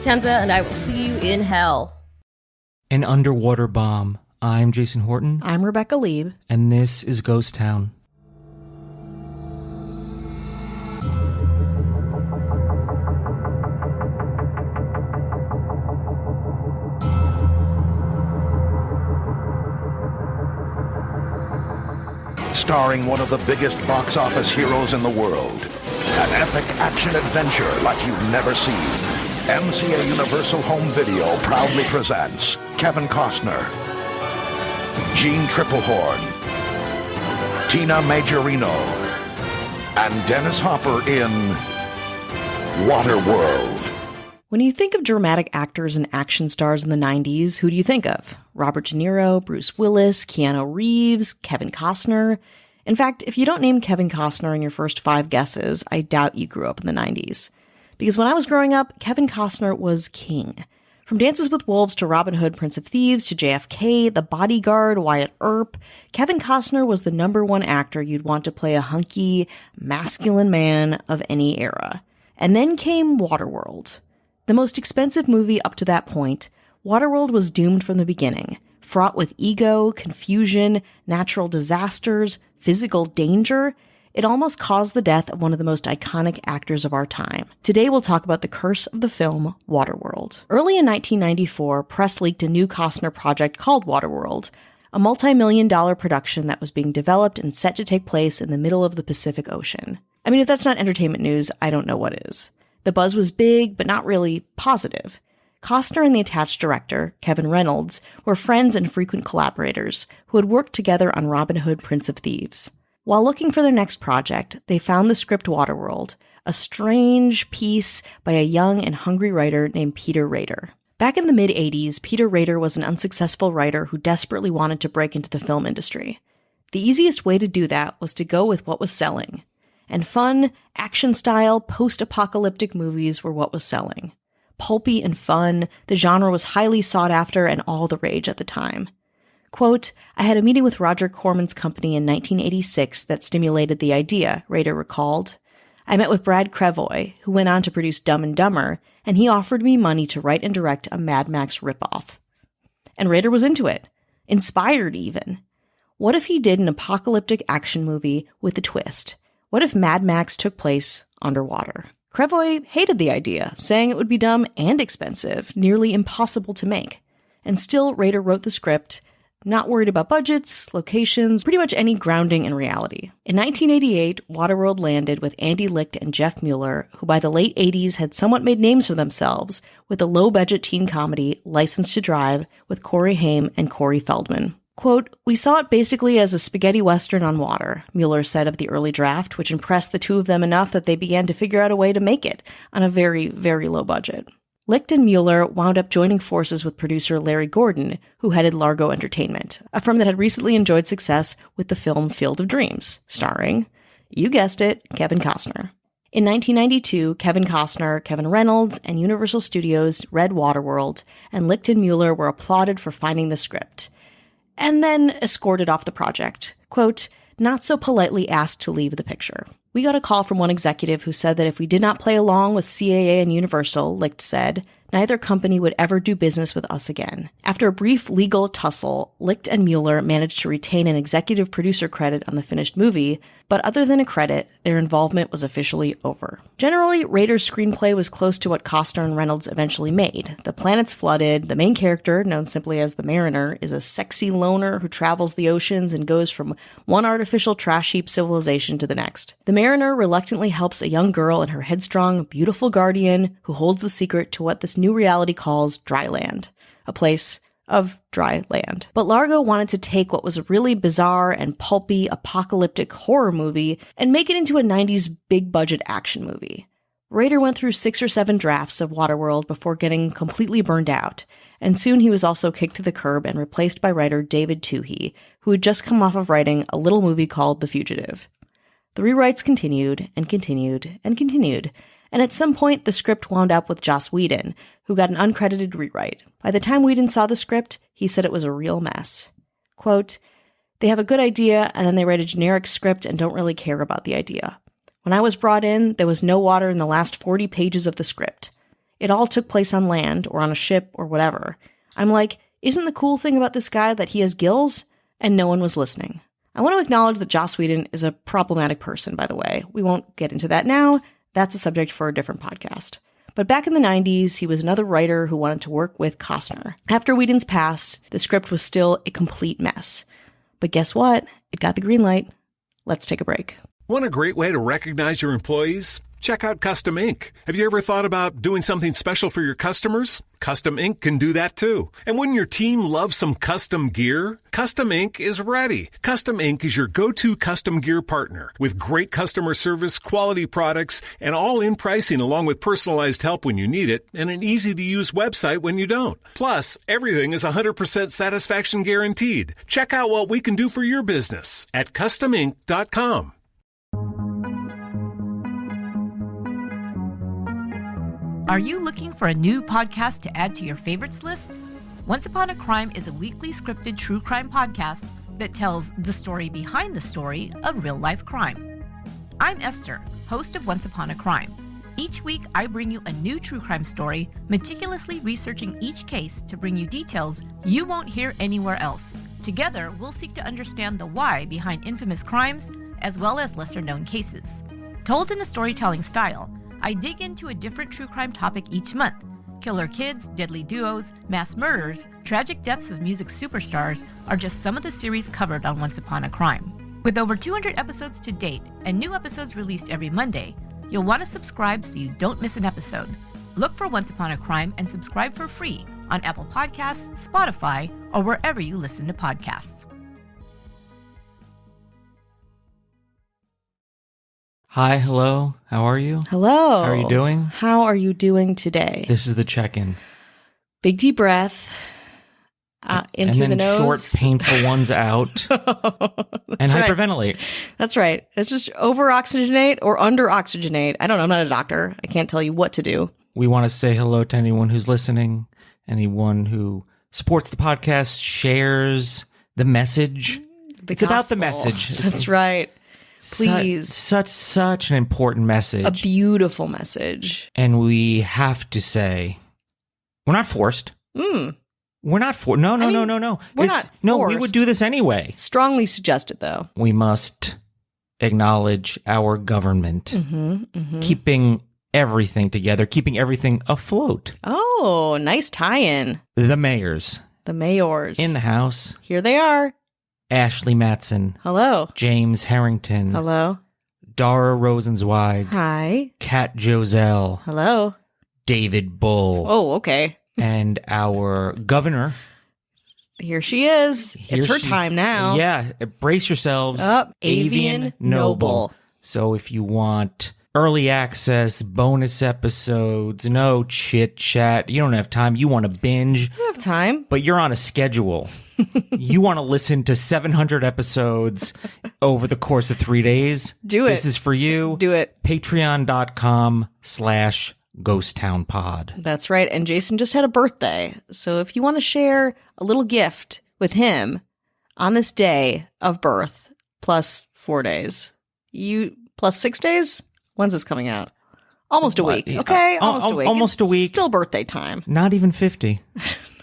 Tenza, and I will see you in hell. An underwater bomb. I'm Jason Horton. I'm Rebecca Lieb. And this is Ghost Town. Starring one of the biggest box office heroes in the world. An epic action-adventure like you've never seen. MCA Universal Home Video proudly presents Kevin Costner, Jean Triplehorn, Tina Majorino, and Dennis Hopper in Waterworld. When you think of dramatic actors and action stars in the 90s, who do you think of? Robert De Niro, Bruce Willis, Keanu Reeves, Kevin Costner? In fact, if you don't name Kevin Costner in your first 5 guesses, I doubt you grew up in the 90s. Because when I was growing up, Kevin Costner was king. From Dances with Wolves to Robin Hood, Prince of Thieves to JFK, The Bodyguard, Wyatt Earp, Kevin Costner was the #1 actor you'd want to play a hunky, masculine man of any era. And then came Waterworld. The most expensive movie up to that point, Waterworld was doomed from the beginning, fraught with ego, confusion, natural disasters, physical danger. It almost caused the death of one of the most iconic actors of our time. Today we'll talk about the curse of the film Waterworld. Early in 1994, press leaked a new Costner project called Waterworld, a multi-million-dollar production that was being developed and set to take place in the middle of the Pacific Ocean. I mean, if that's not entertainment news, I don't know what is. The buzz was big, but not really positive. Costner and the attached director, Kevin Reynolds, were friends and frequent collaborators who had worked together on Robin Hood, Prince of Thieves. While looking for their next project, they found the script Waterworld, a strange piece by a young and hungry writer named Peter Rader. Back in the mid-'80s, Peter Rader was an unsuccessful writer who desperately wanted to break into the film industry. The easiest way to do that was to go with what was selling. And fun, action-style, post-apocalyptic movies were what was selling. Pulpy and fun, the genre was highly sought after and all the rage at the time. Quote, I had a meeting with Roger Corman's company in 1986 that stimulated the idea, Rader recalled. I met with Brad Crevoy, who went on to produce Dumb and Dumber, and he offered me money to write and direct a Mad Max ripoff. And Rader was into it. Inspired, even. What if he did an apocalyptic action movie with a twist? What if Mad Max took place underwater? Crevoy hated the idea, saying it would be dumb and expensive, nearly impossible to make. And still, Rader wrote the script, not worried about budgets, locations, pretty much any grounding in reality. In 1988, Waterworld landed with Andy Licht and Jeff Mueller, who by the late 80s had somewhat made names for themselves with a low-budget teen comedy, License to Drive, with Corey Haim and Corey Feldman. Quote, we saw it basically as a spaghetti western on water, Mueller said of the early draft, which impressed the two of them enough that they began to figure out a way to make it on a very, very low budget. Licht and Mueller wound up joining forces with producer Larry Gordon, who headed Largo Entertainment, a firm that had recently enjoyed success with the film Field of Dreams, starring, you guessed it, Kevin Costner. In 1992, Kevin Costner, Kevin Reynolds, and Universal Studios read Waterworld, and Licht and Mueller were applauded for finding the script, and then escorted off the project. Quote, not so politely asked to leave the picture. We got a call from one executive who said that if we did not play along with CAA and Universal, Licht said, neither company would ever do business with us again. After a brief legal tussle, Licht and Mueller managed to retain an executive producer credit on the finished movie, but other than a credit, their involvement was officially over. Generally, Rader's screenplay was close to what Costner and Reynolds eventually made. The planet's flooded, the main character, known simply as the Mariner, is a sexy loner who travels the oceans and goes from one artificial trash heap civilization to the next. The Mariner reluctantly helps a young girl and her headstrong, beautiful guardian who holds the secret to what this new reality calls dry land, a place of dry land. But Largo wanted to take what was a really bizarre and pulpy apocalyptic horror movie and make it into a 90s big-budget action movie. Rader went through 6 or 7 drafts of Waterworld before getting completely burned out, and soon he was also kicked to the curb and replaced by writer David Twohy, who had just come off of writing a little movie called The Fugitive. The rewrites continued and continued and continued, and at some point the script wound up with Joss Whedon, who got an uncredited rewrite. By the time Whedon saw the script, he said it was a real mess. Quote, they have a good idea, and then they write a generic script and don't really care about the idea. When I was brought in, there was no water in the last 40 pages of the script. It all took place on land or on a ship or whatever. I'm like, isn't the cool thing about this guy that he has gills? And no one was listening. I want to acknowledge that Joss Whedon is a problematic person, by the way. We won't get into that now. That's a subject for a different podcast. But back in the 90s, he was another writer who wanted to work with Costner. After Whedon's pass, the script was still a complete mess. But guess what? It got the green light. Let's take a break. Want a great way to recognize your employees? Check out Custom Ink. Have you ever thought about doing something special for your customers? Custom Ink can do that too. And wouldn't your team love some custom gear? Custom Ink is ready. Custom Ink is your go-to custom gear partner with great customer service, quality products, and all-in pricing along with personalized help when you need it and an easy-to-use website when you don't. Plus, everything is 100% satisfaction guaranteed. Check out what we can do for your business at customink.com. Are you looking for a new podcast to add to your favorites list? Once Upon a Crime is a weekly scripted true crime podcast that tells the story behind the story of real-life crime. I'm Esther, host of Once Upon a Crime. Each week, I bring you a new true crime story, meticulously researching each case to bring you details you won't hear anywhere else. Together, we'll seek to understand the why behind infamous crimes, as well as lesser-known cases. Told in a storytelling style, I dig into a different true crime topic each month. Killer kids, deadly duos, mass murders, tragic deaths of music superstars are just some of the series covered on Once Upon a Crime. With over 200 episodes to date and new episodes released every Monday, you'll want to subscribe so you don't miss an episode. Look for Once Upon a Crime and subscribe for free on Apple Podcasts, Spotify, or wherever you listen to podcasts. Hi, hello. How are you? Hello. How are you doing? How are you doing today? This is the check-in. Big deep breath. In through the nose. And then short, painful ones out. And right. hyperventilate. That's right. It's just over-oxygenate or under-oxygenate. I don't know. I'm not a doctor. I can't tell you what to do. We want to say hello to anyone who's listening, anyone who supports the podcast, shares the message. It's about the message. That's right. Please. Such an important message. A beautiful message. And we have to say, we're not forced. We're not forced. No. We're not forced. No, we would do this anyway. Strongly suggested, though. We must acknowledge our government keeping everything together, keeping everything afloat. Oh, nice tie-in. The mayors. The mayors. In the house. Here they are. Ashley Matson. Hello. James Harrington. Hello. Dara Rosenzweig. Hi. Kat Joselle. Hello. David Bull. Oh, okay. And our governor. Here she is. It's her time now. Yeah. Brace yourselves. Avian Noble. So if you want early access, bonus episodes, no chit chat, you don't have time. You want to binge. You have time. But you're on a schedule. You want to listen to 700 episodes over the course of 3 days. Do it. This is for you. Do it. Patreon.com/GhostTownPod. That's right. And Jason just had a birthday. So if you want to share a little gift with him on this day of birth, plus 4 days, plus 6 days? When's this coming out? Almost a week. Okay, almost a week. Almost a week. Still birthday time. Not even 50.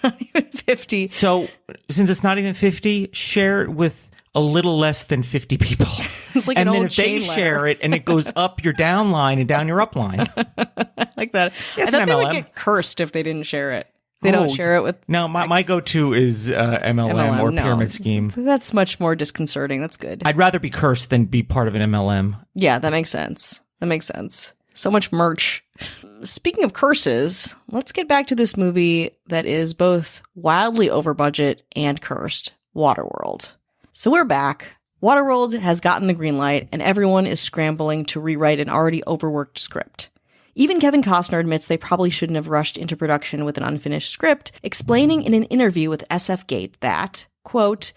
Not even 50. So, since it's not even 50, share it with a little less than 50 people. It's like and an then old if they chain share letter. it and it goes up your down line and down your up line. I like that. Yeah, I it's thought an they would MLM. get cursed if they didn't share it. They don't share it with... No, my go-to is MLM or no. pyramid scheme. That's much more disconcerting. That's good. I'd rather be cursed than be part of an MLM. Yeah, that makes sense. That makes sense. So much merch. Speaking of curses, let's get back to this movie that is both wildly over budget and cursed, Waterworld. So we're back. Waterworld has gotten the green light, and everyone is scrambling to rewrite an already overworked script. Even Kevin Costner admits they probably shouldn't have rushed into production with an unfinished script, explaining in an interview with SF Gate that, quote,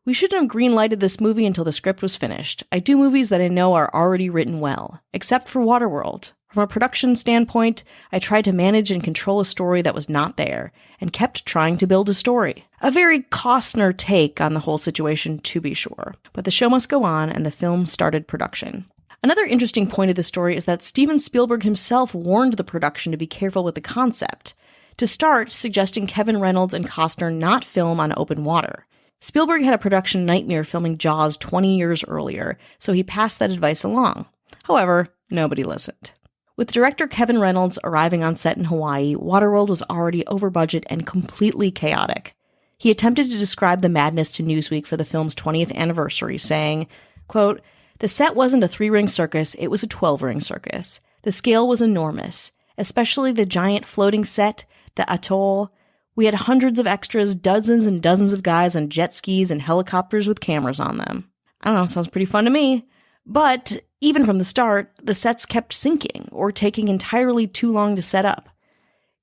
"We shouldn't have green-lighted this movie until the script was finished. I do movies that I know are already written well, except for Waterworld. From a production standpoint, I tried to manage and control a story that was not there, and kept trying to build a story. A very Costner take on the whole situation, to be sure. But the show must go on, and the film started production. Another interesting point of the story is that Steven Spielberg himself warned the production to be careful with the concept, to start suggesting Kevin Reynolds and Costner not film on open water. Spielberg had a production nightmare filming Jaws 20 years earlier, so he passed that advice along. However, nobody listened. With director Kevin Reynolds arriving on set in Hawaii, Waterworld was already over budget and completely chaotic. He attempted to describe the madness to Newsweek for the film's 20th anniversary, saying, quote, "The set wasn't a 3-ring circus, it was a 12-ring circus. The scale was enormous, especially the giant floating set, the atoll. We had hundreds of extras, dozens and dozens of guys on jet skis and helicopters with cameras on them." I don't know, sounds pretty fun to me. But even from the start, the sets kept sinking or taking entirely too long to set up.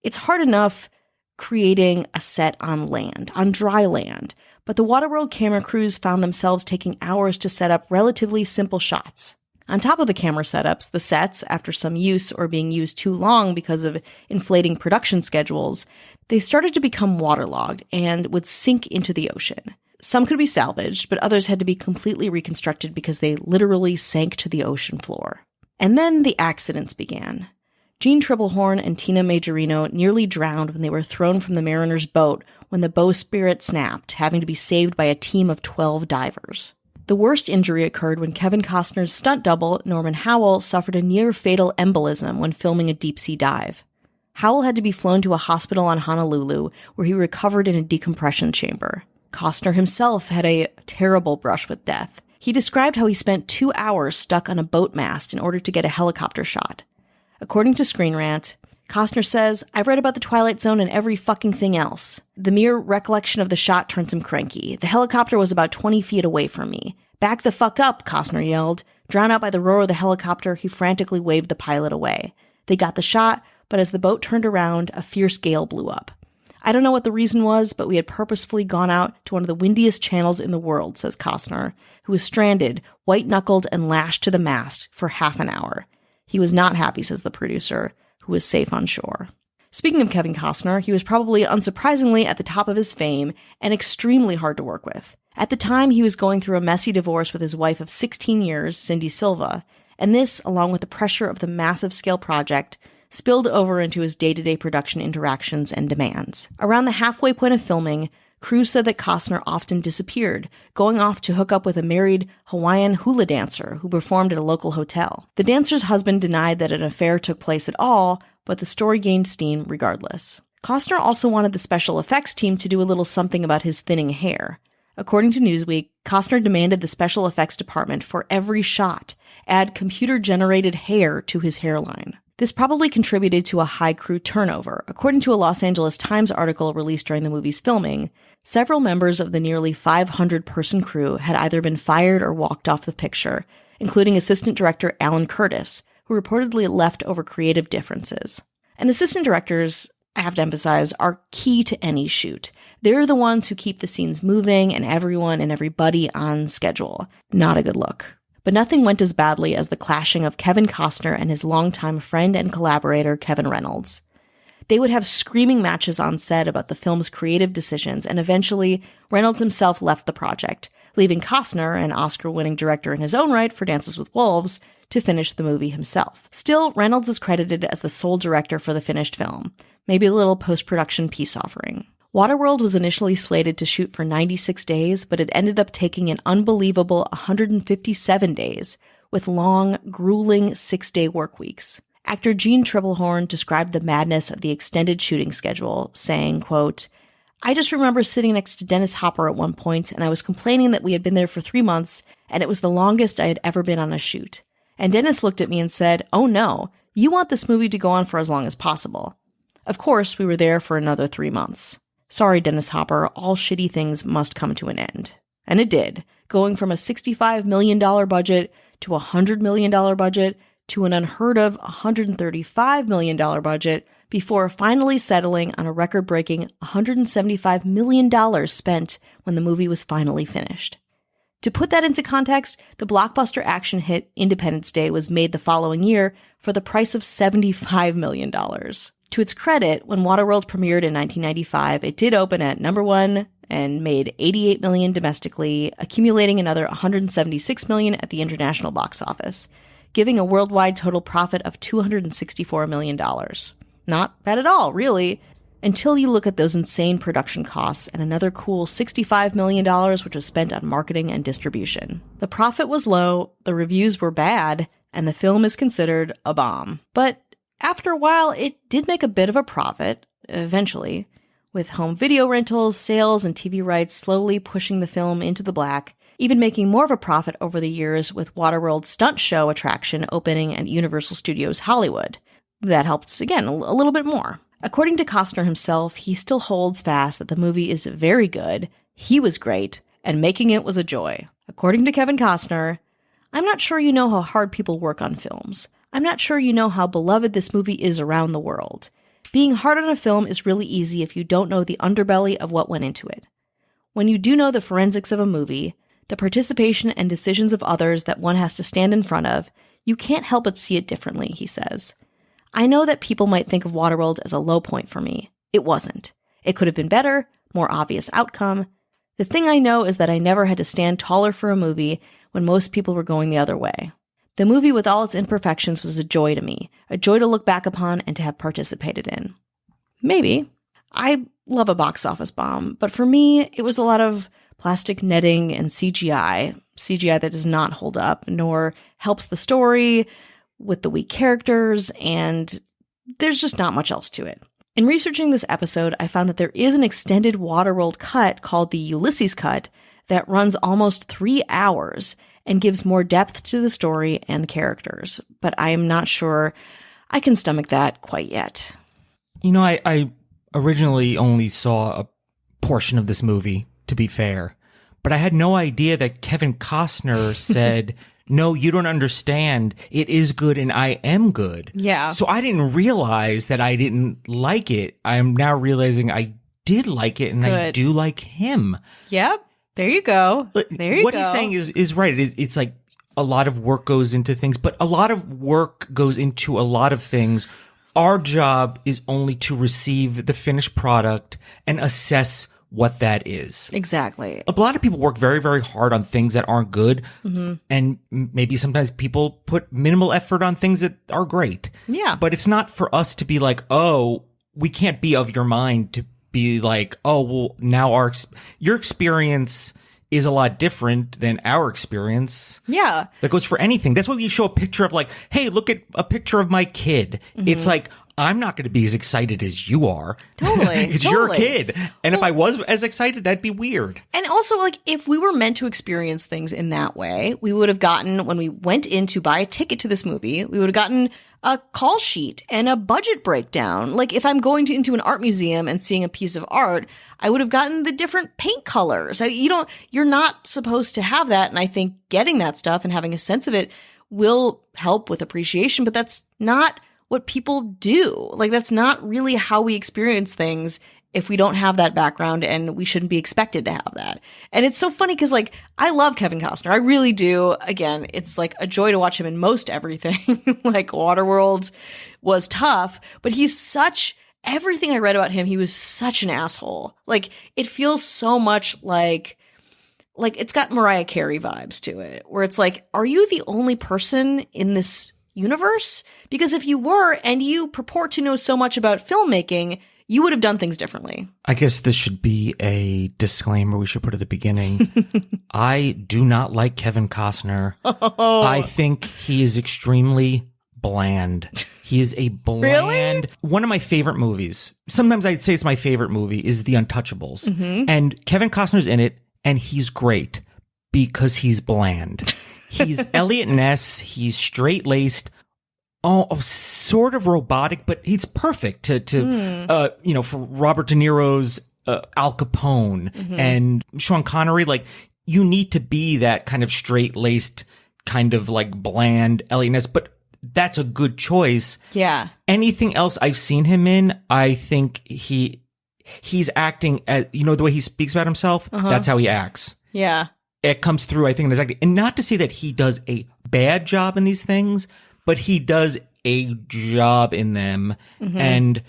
It's hard enough creating a set on land, on dry land, but the Waterworld camera crews found themselves taking hours to set up relatively simple shots. On top of the camera setups, the sets, after some use or being used too long because of inflating production schedules, they started to become waterlogged and would sink into the ocean. Some could be salvaged, but others had to be completely reconstructed because they literally sank to the ocean floor. And then the accidents began. Jean Tribblehorn and Tina Majorino nearly drowned when they were thrown from the mariner's boat when the bowsprit snapped, having to be saved by a team of 12 divers. The worst injury occurred when Kevin Costner's stunt double, Norman Howell, suffered a near-fatal embolism when filming a deep-sea dive. Howell had to be flown to a hospital on Honolulu, where he recovered in a decompression chamber. Costner himself had a terrible brush with death. He described how he spent 2 hours stuck on a boat mast in order to get a helicopter shot. According to Screen Rant, Costner says, "I've read about the Twilight Zone and every fucking thing else. The mere recollection of the shot turns him cranky. The helicopter was about 20 feet away from me. Back the fuck up," Costner yelled. Drowned out by the roar of the helicopter, he frantically waved the pilot away. They got the shot, but as the boat turned around, a fierce gale blew up. "I don't know what the reason was, but we had purposefully gone out to one of the windiest channels in the world," says Costner, who was stranded, white-knuckled and lashed to the mast for half an hour. He was not happy, says the producer, who was safe on shore. Speaking of Kevin Costner, he was probably unsurprisingly at the top of his fame and extremely hard to work with. At the time, he was going through a messy divorce with his wife of 16 years, Cindy Silva, and this, along with the pressure of the massive scale project, spilled over into his day-to-day production interactions and demands. Around the halfway point of filming, crews said that Costner often disappeared, going off to hook up with a married Hawaiian hula dancer who performed at a local hotel. The dancer's husband denied that an affair took place at all, but the story gained steam regardless. Costner also wanted the special effects team to do a little something about his thinning hair. According to Newsweek, Costner demanded the special effects department for every shot add computer-generated hair to his hairline. This probably contributed to a high crew turnover. According to a Los Angeles Times article released during the movie's filming, several members of the nearly 500-person crew had either been fired or walked off the picture, including assistant director Alan Curtis, who reportedly left over creative differences. And assistant directors, I have to emphasize, are key to any shoot. They're the ones who keep the scenes moving and everyone and everybody on schedule. Not a good look. But nothing went as badly as the clashing of Kevin Costner and his longtime friend and collaborator, Kevin Reynolds. They would have screaming matches on set about the film's creative decisions, and eventually, Reynolds himself left the project, leaving Costner, an Oscar-winning director in his own right for Dances with Wolves, to finish the movie himself. Still, Reynolds is credited as the sole director for the finished film, maybe a little post-production peace offering. Waterworld was initially slated to shoot for 96 days, but it ended up taking an unbelievable 157 days, with long, grueling 6-day work weeks. Actor Jean Tribblehorn described the madness of the extended shooting schedule, saying, quote, "I just remember sitting next to Dennis Hopper at one point, and I was complaining that we had been there for 3 months, and it was the longest I had ever been on a shoot. And Dennis looked at me and said, 'Oh no, you want this movie to go on for as long as possible.' Of course, we were there for another 3 months. Sorry, Dennis Hopper, all shitty things must come to an end." And it did, going from a $65 million budget to a $100 million budget to an unheard of $135 million budget before finally settling on a record-breaking $175 million spent when the movie was finally finished. To put that into context, the blockbuster action hit Independence Day was made the following year for the price of $75 million. To its credit, when Waterworld premiered in 1995, it did open at number 1 and made $88 million domestically, accumulating another $176 million at the international box office. giving a worldwide total profit of $264 million. Not bad at all, really, until you look at those insane production costs and another cool $65 million which was spent on marketing and distribution. The profit was low, the reviews were bad, and the film is considered a bomb. But after a while, it did make a bit of a profit, eventually, with home video rentals, sales, and TV rights slowly pushing the film into the black, even making more of a profit over the years with Waterworld stunt show attraction opening at Universal Studios Hollywood. That helps, again, a little bit more. According to Costner himself, he still holds fast that the movie is very good, he was great, and making it was a joy. According to Kevin Costner, "I'm not sure you know how hard people work on films. I'm not sure you know how beloved this movie is around the world. Being hard on a film is really easy if you don't know the underbelly of what went into it. When you do know the forensics of a movie, the participation and decisions of others that one has to stand in front of, you can't help but see it differently," he says. "I know that people might think of Waterworld as a low point for me. It wasn't. It could have been better, more obvious outcome. The thing I know is that I never had to stand taller for a movie when most people were going the other way. The movie with all its imperfections was a joy to me, a joy to look back upon and to have participated in." Maybe. I love a box office bomb, but for me, it was a lot of plastic netting and CGI that does not hold up, nor helps the story with the weak characters, and there's just not much else to it. In researching this episode, I found that there is an extended Waterworld cut called the Ulysses Cut that runs almost 3 hours and gives more depth to the story and the characters, but I am not sure I can stomach that quite yet. You know, I originally only saw a portion of this movie, to be fair, but I had no idea that Kevin Costner said, "No, you don't understand. It is good and I am good." Yeah. So I didn't realize that I didn't like it. I'm now realizing I did like it and I do like him. Yep. There you go. There you what go. he's saying is right. It's like a lot of work goes into things, but a lot of work goes into a lot of things. Our job is only to receive the finished product and assess what that is. Exactly. A lot of people work very, very hard on things that aren't good. Mm-hmm. And maybe sometimes people put minimal effort on things that are great. Yeah. But it's not for us to be like, oh, we can't be of your mind to be like, oh, well, now your experience is a lot different than our experience. Yeah. That goes for anything. That's why you show a picture of like, hey, look at a picture of my kid. Mm-hmm. It's like, I'm not going to be as excited as you are. Totally. It's your kid. And if I was as excited, that'd be weird. And also, like, if we were meant to experience things in that way, we would have gotten, when we went in to buy a ticket to this movie, we would have gotten a call sheet and a budget breakdown. Like, if I'm going into an art museum and seeing a piece of art, I would have gotten the different paint colors. You're not supposed to have that. And I think getting that stuff and having a sense of it will help with appreciation, but that's not what people do. Like, that's not really how we experience things if we don't have that background, and we shouldn't be expected to have that. And it's so funny because, like, I love Kevin Costner. I really do. Again, it's like a joy to watch him in most everything. Like, Waterworld was tough, but everything I read about him, he was such an asshole. Like, it feels so much like it's got Mariah Carey vibes to it, where it's like, are you the only person in this universe? Because if you were, and you purport to know so much about filmmaking, you would have done things differently. I guess this should be a disclaimer we should put at the beginning. I do not like Kevin Costner. Oh. I think he is extremely bland. He is a bland. Really? One of my favorite movies, sometimes I'd say it's my favorite movie, is The Untouchables. Mm-hmm. And Kevin Costner's in it, and he's great because he's bland. He's Elliot Ness. He's straight-laced. Oh, sort of robotic, but he's perfect for Robert De Niro's Al Capone and Sean Connery. Like, you need to be that kind of straight-laced, kind of like bland Elliot Ness, but that's a good choice. Yeah. Anything else I've seen him in, I think he's acting as, the way he speaks about himself, that's how he acts. Yeah. It comes through, I think, in his acting. And not to say that he does a bad job in these things, but he does a job in them. Mm-hmm. And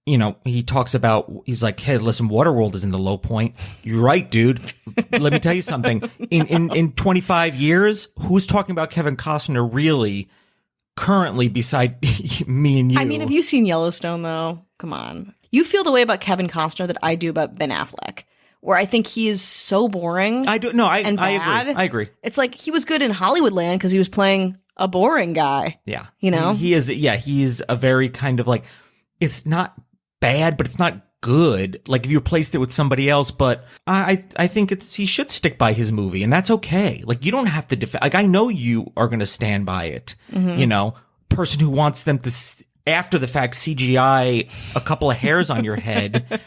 you know, he talks about, he's like, hey, listen, Waterworld is in the low point. You're right, dude. Let me tell you something. In 25 years, who's talking about Kevin Costner really currently beside me and you? I mean, have you seen Yellowstone, though? Come on. You feel the way about Kevin Costner that I do about Ben Affleck, where I think he is so boring. I do. No, I bad. I agree. It's like he was good in Hollywoodland because he was playing a boring guy. Yeah. You know? He is, yeah, he's a very kind of like, it's not bad, but it's not good. Like if you replaced it with somebody else, but I think he should stick by his movie, and that's okay. Like you don't have to defend. Like I know you are going to stand by it. You know, person who wants them to after the fact CGI a couple of hairs on your head.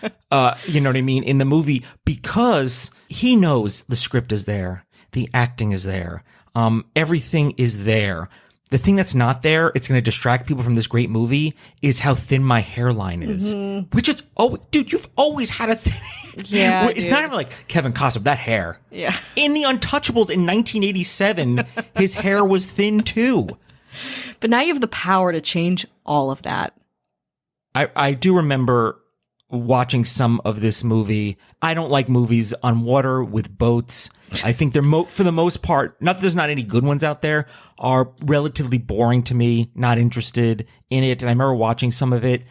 You know what I mean, in the movie, because he knows the script is there, the acting is there, everything is there. The thing that's not there, it's going to distract people from this great movie, is how thin my hairline is. Which is, oh, dude, you've always had a thin Yeah, It's not even like Kevin Costner, that hair. Yeah. In The Untouchables in 1987, his hair was thin too. But now you have the power to change all of that. I do remember watching some of this movie. I don't like movies on water with boats. I think they're for the most part, not that there's not any good ones out there, are relatively boring to me, not interested in it. And I remember watching some of it,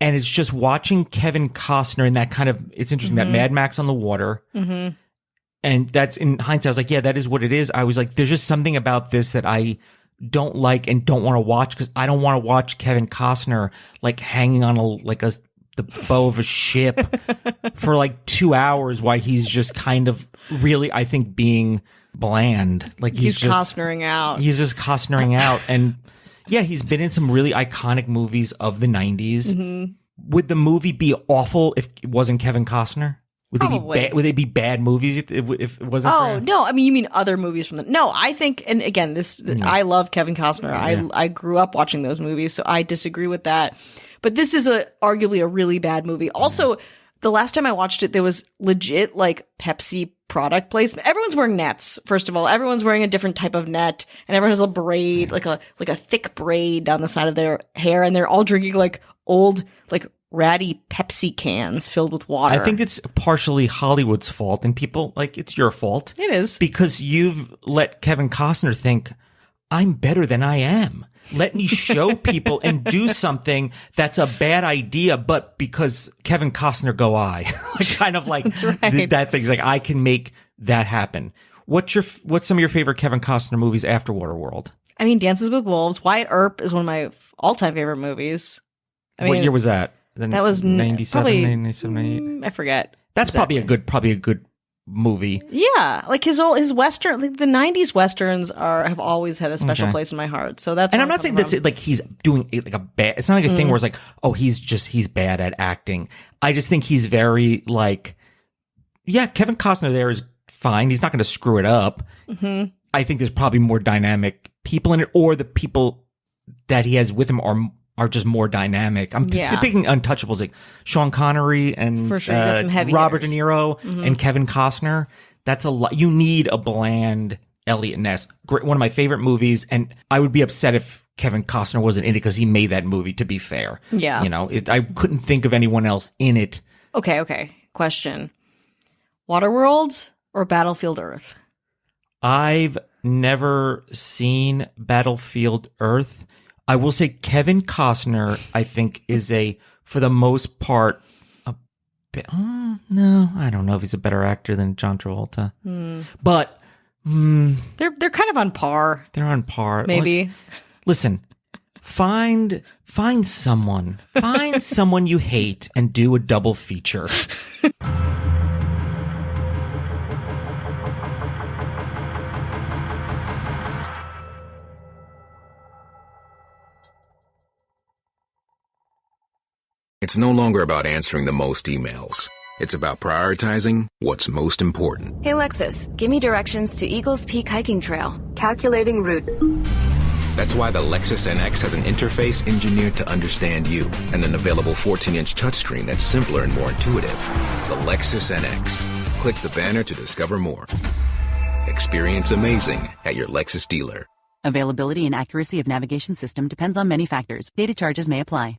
and it's just watching Kevin Costner in that kind of, it's interesting, that Mad Max on the water. And that's, in hindsight, I was like, yeah, that is what it is. I was like, there's just something about this that I don't like and don't want to watch, because I don't want to watch Kevin Costner like hanging on the bow of a ship for like 2 hours while he's just kind of really, I think, being bland. Like He's just Costnering out. He's just Costnering out. And yeah, he's been in some really iconic movies of the 90s. Would the movie be awful if it wasn't Kevin Costner? Would they be bad movies if it wasn't for him? No, I mean, you mean other movies from no, I think, and again, I love Kevin Costner. I grew up watching those movies, so I disagree with that. But this is arguably a really bad movie. Also, the last time I watched it, there was legit like Pepsi product placement. Everyone's wearing nets. First of all, everyone's wearing a different type of net, and everyone has a braid, like a thick braid down the side of their hair, and they're all drinking like old, like ratty Pepsi cans filled with water. I think it's partially Hollywood's fault, and people, like, it's your fault. It is. Because you've let Kevin Costner think, I'm better than I am. Let me show people and do something that's a bad idea, but because Kevin Costner go I. Kind of like that thing's like, I can make that happen. What's some of your favorite Kevin Costner movies after Waterworld? I mean, Dances with Wolves. Wyatt Earp is one of my all-time favorite movies. What year was that? That was 97, 97, 98? I forget. That's exactly. probably a good movie. Yeah, like his Western, like the 90s Westerns have always had a special place in my heart. So that's, and I'm not saying that's like he's doing like a bad, it's not like a thing where it's like, oh, he's bad at acting. I just think he's very like, yeah, Kevin Costner there is fine. He's not going to screw it up. I think there's probably more dynamic people in it, or the people that he has with him are just more dynamic. I'm picking Untouchables, like Sean Connery and for sure, got some heavy Robert hitters. De Niro and Kevin Costner. That's a lot. You need a bland Elliot Ness. Great, one of my favorite movies, and I would be upset if Kevin Costner wasn't in it because he made that movie, to be fair. Yeah. You know, I couldn't think of anyone else in it. Okay. Question. Waterworld or Battlefield Earth? I've never seen Battlefield Earth. I will say Kevin Costner, I think, is for the most part, no, I don't know if he's a better actor than John Travolta. But They're kind of on par. They're on par. Maybe. Listen, find someone you hate and do a double feature. It's no longer about answering the most emails. It's about prioritizing what's most important. Hey, Lexus, give me directions to Eagles Peak Hiking Trail. Calculating route. That's why the Lexus NX has an interface engineered to understand you and an available 14-inch touchscreen that's simpler and more intuitive. The Lexus NX. Click the banner to discover more. Experience amazing at your Lexus dealer. Availability and accuracy of navigation system depends on many factors. Data charges may apply.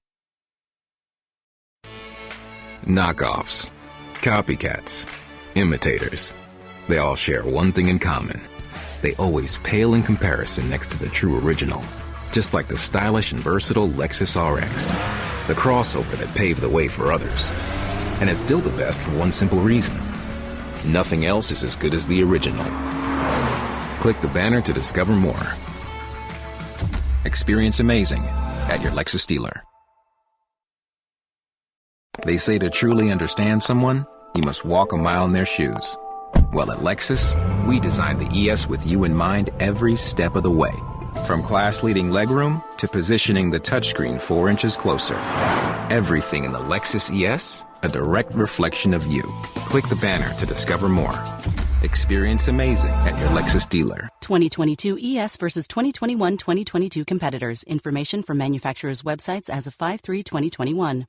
Knockoffs, copycats, imitators. They all share one thing in common. They always pale in comparison next to the true original. Just like the stylish and versatile Lexus RX, the crossover that paved the way for others. And it's still the best for one simple reason. Nothing else is as good as the original. Click the banner to discover more. Experience amazing at your Lexus dealer. They say to truly understand someone, you must walk a mile in their shoes. Well, at Lexus, we designed the ES with you in mind every step of the way. From class-leading legroom to positioning the touchscreen 4 inches closer. Everything in the Lexus ES, a direct reflection of you. Click the banner to discover more. Experience amazing at your Lexus dealer. 2022 ES versus 2021-2022 competitors. Information from manufacturers' websites as of 5/3/2021.